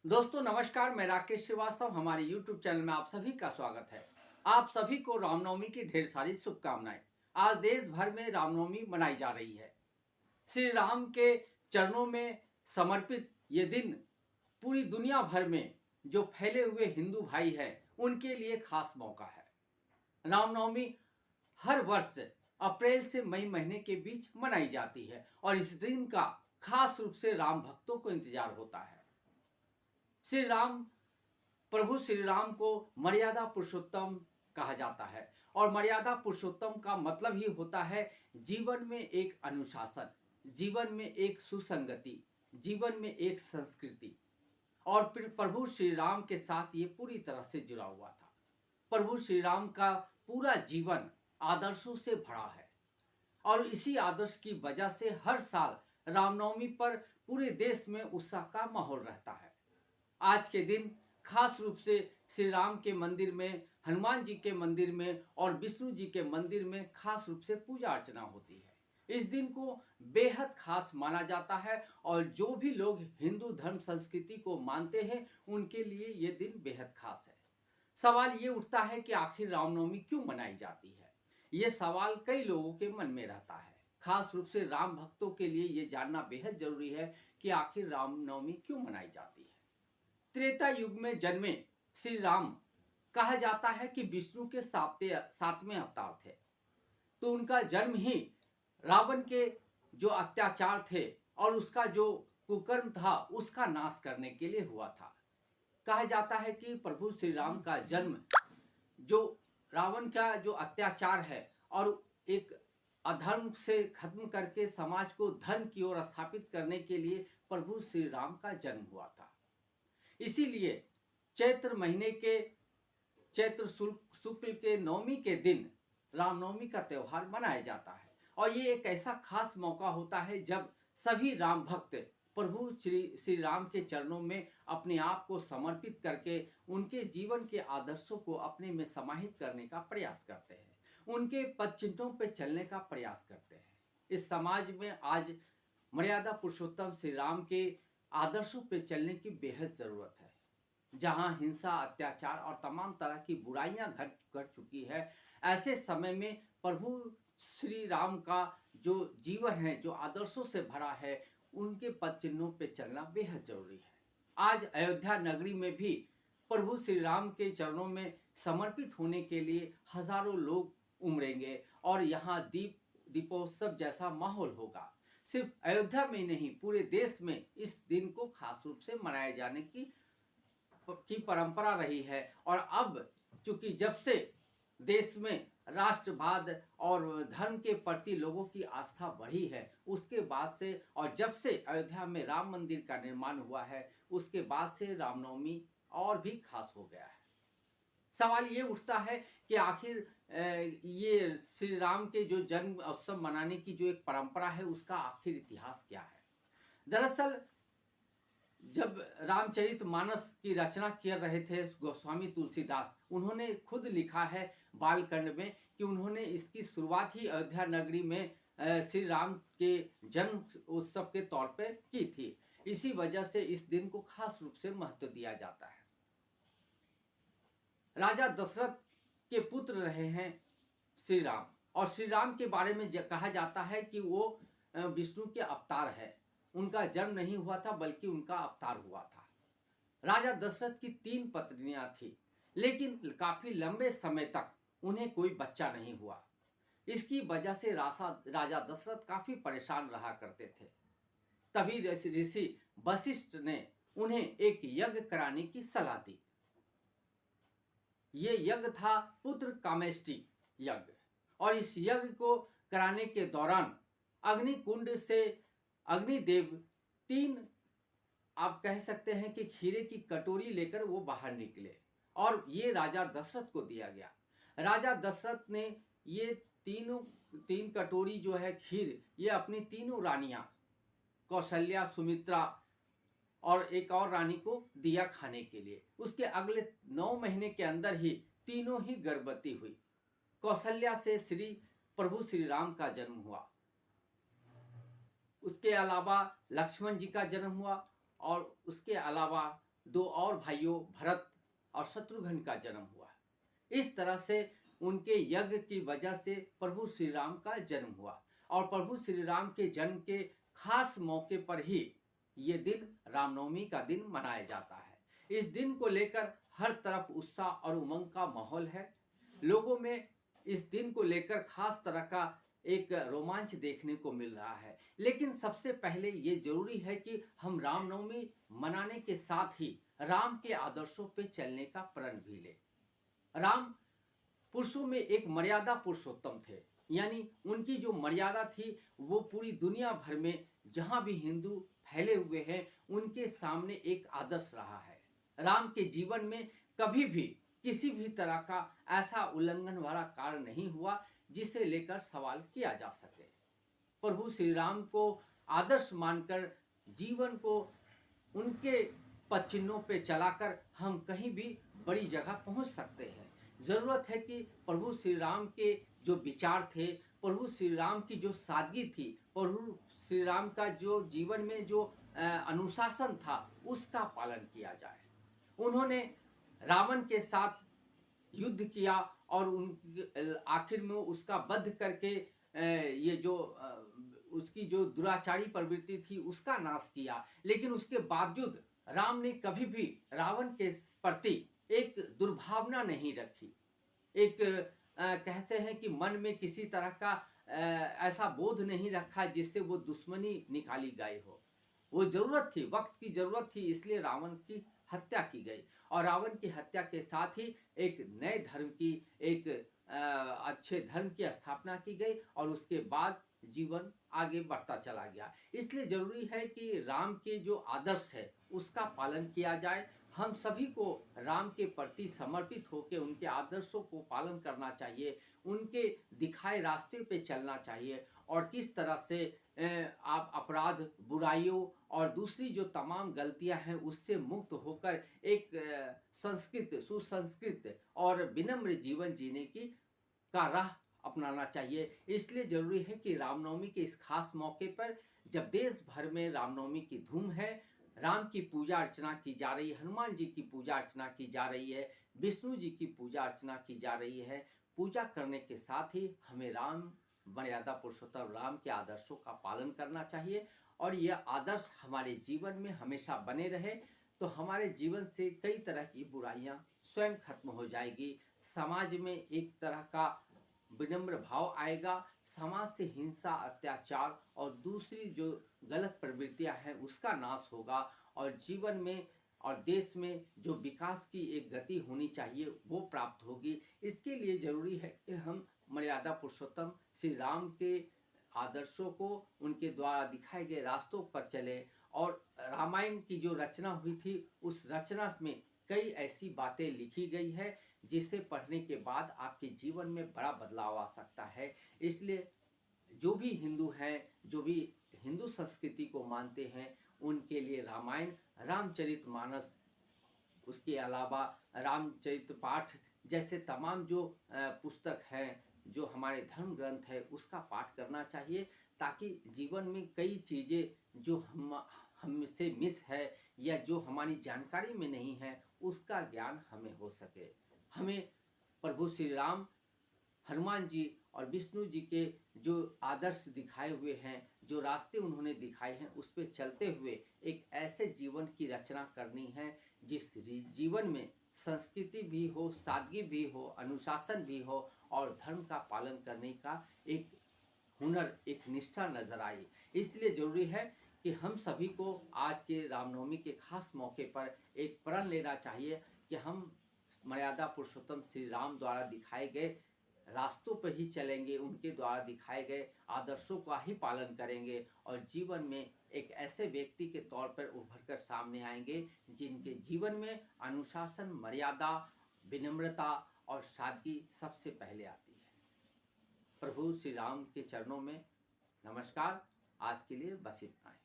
दोस्तों नमस्कार, मैं राकेश श्रीवास्तव। हमारे YouTube चैनल में आप सभी का स्वागत है। आप सभी को रामनवमी की ढेर सारी शुभकामनाएं। आज देश भर में रामनवमी मनाई जा रही है। श्री राम के चरणों में समर्पित ये दिन पूरी दुनिया भर में जो फैले हुए हिंदू भाई हैं उनके लिए खास मौका है। रामनवमी हर वर्ष अप्रैल से मई महीने के बीच मनाई जाती है और इस दिन का खास रूप से राम भक्तों को इंतजार होता है। श्री राम प्रभु श्री राम को मर्यादा पुरुषोत्तम कहा जाता है और मर्यादा पुरुषोत्तम का मतलब ही होता है जीवन में एक अनुशासन, जीवन में एक सुसंगति, जीवन में एक संस्कृति। और फिर प्रभु श्री राम के साथ ये पूरी तरह से जुड़ा हुआ था। प्रभु श्री राम का पूरा जीवन आदर्शों से भरा है और इसी आदर्श की वजह से हर साल रामनवमी पर पूरे देश में उत्साह का माहौल रहता है। आज के दिन खास रूप से श्री राम के मंदिर में, हनुमान जी के मंदिर में और विष्णु जी के मंदिर में खास रूप से पूजा अर्चना होती है। इस दिन को बेहद खास माना जाता है और जो भी लोग हिंदू धर्म संस्कृति को मानते हैं उनके लिए ये दिन बेहद खास है। सवाल ये उठता है कि आखिर रामनवमी क्यों मनाई जाती है। ये सवाल कई लोगों के मन में रहता है। खास रूप से राम भक्तों के लिए ये जानना बेहद जरूरी है कि आखिर रामनवमी क्यों मनाई जाती है। त्रेता युग में जन्मे श्री राम कहा जाता है कि विष्णु के सातवें अवतार थे। तो उनका जन्म ही रावण के जो अत्याचार थे और उसका जो कुकर्म था उसका नाश करने के लिए हुआ था। कहा जाता है कि प्रभु श्री राम का जन्म जो रावण का जो अत्याचार है और एक अधर्म से खत्म करके समाज को धर्म की ओर स्थापित करने के लिए प्रभु श्री राम का जन्म हुआ था। इसीलिए चैत्र महीने के चैत्र शुक्ल के नवमी के दिन रामनवमी का त्यौहार मनाया जाता है और ये एक ऐसा खास मौका होता है जब सभी राम भक्त प्रभु श्री राम के चरणों में अपने आप को समर्पित करके उनके जीवन के आदर्शों को अपने में समाहित करने का प्रयास करते हैं, उनके पद चिन्हों पर चलने का प्रयास करते हैं। इस समाज में आज मर्यादा पुरुषोत्तम श्री राम के आदर्शों पे चलने की बेहद ज़रूरत है। जहां हिंसा, अत्याचार और तमाम तरह की बुराइयां घट चुकी है, ऐसे समय में प्रभु श्री राम का जो जीवन है, जो आदर्शों से भरा है, उनके पद चिन्हों पे चलना बेहद जरूरी है। आज अयोध्या नगरी में भी प्रभु श्री राम के चरणों में समर्पित होने के लिए हजारों लोग उमड़ेंगे और यहाँ दीपोत्सव जैसा माहौल होगा। सिर्फ अयोध्या में नहीं, पूरे देश में इस दिन को खास रूप से मनाए जाने की परंपरा रही है। और अब चूंकि जब से देश में राष्ट्रवाद और धर्म के प्रति लोगों की आस्था बढ़ी है, उसके बाद से और जब से अयोध्या में राम मंदिर का निर्माण हुआ है, उसके बाद से रामनवमी और भी खास हो गया है। सवाल ये उठता है कि आखिर ये श्री राम के जो जन्म उत्सव मनाने की जो एक परंपरा है, उसका आखिर इतिहास क्या है। दरअसल जब रामचरितमानस की रचना कर रहे थे गोस्वामी तुलसीदास, उन्होंने खुद लिखा है बालकांड में कि उन्होंने इसकी शुरुआत ही अयोध्या नगरी में श्री राम के जन्म उत्सव के तौर पे की थी। इसी वजह से इस दिन को खास रूप से महत्व दिया जाता है। राजा दशरथ के पुत्र रहे हैं श्री राम और श्री राम के बारे में कहा जाता है कि वो विष्णु के अवतार है। उनका जन्म नहीं हुआ था बल्कि उनका अवतार हुआ था। राजा दशरथ की 3 पत्नियां थी, लेकिन काफी लंबे समय तक उन्हें कोई बच्चा नहीं हुआ। इसकी वजह से राजा दशरथ काफी परेशान रहा करते थे। तभी ऋषि वशिष्ठ ने उन्हें एक यज्ञ कराने की सलाह दी। ये यज्ञ था पुत्र कामेष्टि यज्ञ और इस यज्ञ को कराने के दौरान अग्निकुंड से अग्निदेव 3 आप कह सकते हैं कि खीरे की कटोरी लेकर वो बाहर निकले और ये राजा दशरथ को दिया गया। राजा दशरथ ने ये 3 कटोरी जो है खीर, ये अपनी 3 रानियां कौशल्या, सुमित्रा और एक और रानी को दिया खाने के लिए। उसके अगले 9 महीने के अंदर ही तीनों ही गर्भवती हुई। कौशल्या से प्रभु श्री राम का जन्म हुआ। उसके अलावा लक्ष्मण जी का जन्म हुआ और उसके अलावा दो और भाइयों भरत और शत्रुघ्न का जन्म हुआ। इस तरह से उनके यज्ञ की वजह से प्रभु श्री राम का जन्म हुआ और प्रभु श्री राम के जन्म के खास मौके पर ही ये दिन रामनवमी का दिन मनाया जाता है। इस दिन को लेकर हर तरफ उत्साह और उमंग का माहौल है। लोगों में इस दिन को लेकर खास तरह का एक रोमांच देखने को मिल रहा है। लेकिन सबसे पहले ये जरूरी है कि हम रामनवमी मनाने के साथ ही राम के आदर्शों पे चलने का प्रण भी लें। राम पुरुषों में एक मर्यादा पुरुषोत्तम थे, यानी उनकी जो मर्यादा थी वो पूरी दुनिया भर में जहाँ भी हिंदू फैले हुए हैं उनके सामने एक आदर्श रहा है। राम के जीवन में कभी भी किसी भी तरह का ऐसा उल्लंघन वाला कार्य नहीं हुआ जिसे लेकर सवाल किया जा सके। प्रभु श्री राम को आदर्श मानकर जीवन को उनके पद चिन्हों पे चलाकर हम कहीं भी बड़ी जगह पहुंच सकते हैं। जरूरत है कि प्रभु श्री राम के जो विचार थे, प्रभु श्री राम की जो सादगी थी, प्रभु श्री राम का जो जीवन में जो अनुशासन था उसका पालन किया जाए। उन्होंने रावण के साथ युद्ध किया और आखिर में उसका वध करके ये जो उसकी जो दुराचारी प्रवृत्ति थी उसका नाश किया। लेकिन उसके बावजूद राम ने कभी भी रावण के प्रति एक दुर्भावना नहीं रखी। एक कहते हैं कि मन में किसी तरह का ऐसा बोध नहीं रखा जिससे वो दुश्मनी निकाली गई हो। वो जरूरत थी, वक्त की जरूरत थी, इसलिए रावण की हत्या की गई और रावण की हत्या के साथ ही एक नए धर्म की, एक अच्छे धर्म की स्थापना की गई और उसके बाद जीवन आगे बढ़ता चला गया। इसलिए जरूरी है कि राम के जो आदर्श है उसका पालन किया जाए। हम सभी को राम के प्रति समर्पित होकर उनके आदर्शों को पालन करना चाहिए, उनके दिखाए रास्ते पे चलना चाहिए और किस तरह से आप अपराध, बुराइयों और दूसरी जो तमाम गलतियां हैं उससे मुक्त होकर एक संस्कृत, सुसंस्कृत और विनम्र जीवन जीने की का राह अपनाना चाहिए। इसलिए जरूरी है कि रामनवमी के इस खास मौके पर जब देश भर में रामनवमी की धूम है, राम की पूजा अर्चना की जा रही है, हनुमान जी की पूजा अर्चना की जा रही है, विष्णु जी की पूजा अर्चना की जा रही है, पूजा करने के साथ ही हमें राम मर्यादा पुरुषोत्तम राम के आदर्शों का पालन करना चाहिए और यह आदर्श हमारे जीवन में हमेशा बने रहे तो हमारे जीवन से कई तरह की बुराइयां स्वयं खत्म हो जाएगी। समाज में एक तरह का विनम्र भाव आएगा, समाज से हिंसा, अत्याचार और दूसरी जो गलत प्रवृत्तियां हैं उसका नाश होगा और जीवन में और देश में जो विकास की एक गति होनी चाहिए वो प्राप्त होगी। इसके लिए जरूरी है कि हम मर्यादा पुरुषोत्तम श्री राम के आदर्शों को, उनके द्वारा दिखाए गए रास्तों पर चले और रामायण की जो रचना हुई थी उस रचना में कई ऐसी बातें लिखी गई है जिसे पढ़ने के बाद आपके जीवन में बड़ा बदलाव आ सकता है। इसलिए जो भी हिंदू हैं, जो भी हिंदू संस्कृति को मानते हैं, उनके लिए रामायण, रामचरितमानस, उसके अलावा रामचरित पाठ जैसे तमाम जो पुस्तक हैं, जो हमारे धर्म ग्रंथ है उसका पाठ करना चाहिए ताकि जीवन में कई चीज़ें जो हमसे मिस है या जो हमारी जानकारी में नहीं है उसका ज्ञान हमें हो सके। हमें प्रभु श्री राम, हनुमान जी और विष्णु जी के जो आदर्श दिखाए हुए हैं, जो रास्ते उन्होंने दिखाए हैं उस पर चलते हुए एक ऐसे जीवन की रचना करनी है जिस जीवन में संस्कृति भी हो, सादगी भी हो, अनुशासन भी हो और धर्म का पालन करने का एक हुनर, एक निष्ठा नजर आई। इसलिए जरूरी है कि हम सभी को आज के रामनवमी के खास मौके पर एक प्रण लेना चाहिए कि हम मर्यादा पुरुषोत्तम श्री राम द्वारा दिखाए गए रास्तों पर ही चलेंगे, उनके द्वारा दिखाए गए आदर्शों का ही पालन करेंगे और जीवन में एक ऐसे व्यक्ति के तौर पर उभर कर सामने आएंगे जिनके जीवन में अनुशासन, मर्यादा, विनम्रता और सादगी सबसे पहले आती है। प्रभु श्री राम के चरणों में नमस्कार। आज के लिए बस इतना ही।